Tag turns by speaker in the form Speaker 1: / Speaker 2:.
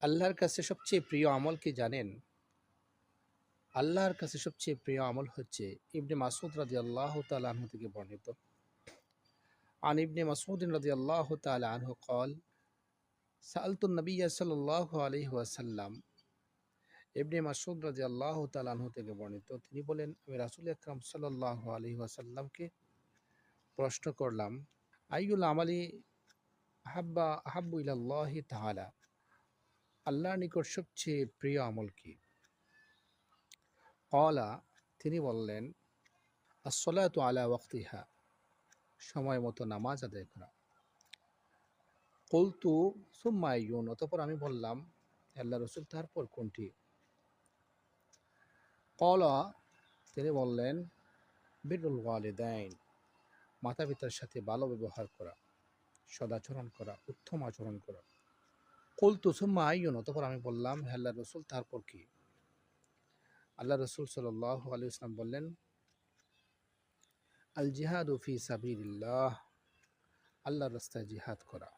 Speaker 1: আল্লাহর কাছে সবচেয়ে প্রিয় আমল কি জানেন? আল্লাহর কাছে সবচেয়ে প্রিয় আমল হচ্ছে ইবনে মাসউদ রাদিয়াল্লাহু তাআলা আনহু থেকে বর্ণিত। আন ইবনে মাসউদ রাদিয়াল্লাহু তাআলা আনহু قال সাআলতু নবিয়্য সাল্লাল্লাহু আলাইহি ওয়াসাল্লাম। ইবনে মাসউদ রাদিয়াল্লাহু তাআলা আনহু থেকে বর্ণিত, তিনি বলেন, আমি রাসূল আকরাম সাল্লাল্লাহু আলাইহি ওয়াসাল্লামকে প্রশ্ন করলাম, আইয়ুল আমালি আহাব্বু ইলাল্লাহি তাআলা, আল্লাহর নিকট সবচেয়ে প্রিয় আমল কি? ক্বালা, তিনি বললেন, আসসালাতু আলা ওয়াক্তিহা, সময় মতো নামাজ আদায় করা। কুলতু সুম্মা আইয়ুন, অতঃপর আমি বললাম, আল্লাহ রসুল, তারপর কোনটি? ক্বালা, তিনি বললেন, বিরুল ওয়ালিদাইন, মাতা পিতার সাথে ভালো ব্যবহার করা, সদাচরণ করা, উত্তম আচরণ করা। কুলতু সুম্মা আইয়ুন, অতঃপর আমি বললাম, হে আল্লাহ রসুল, তারপর কি? আল্লাহ রসুল সাল্লাল্লাহু আলাইহি ওয়াসাল্লাম বললেন, আল জিহাদু ফি সাবিলিল্লাহ, আল্লাহর রাস্তায় জিহাদ করা।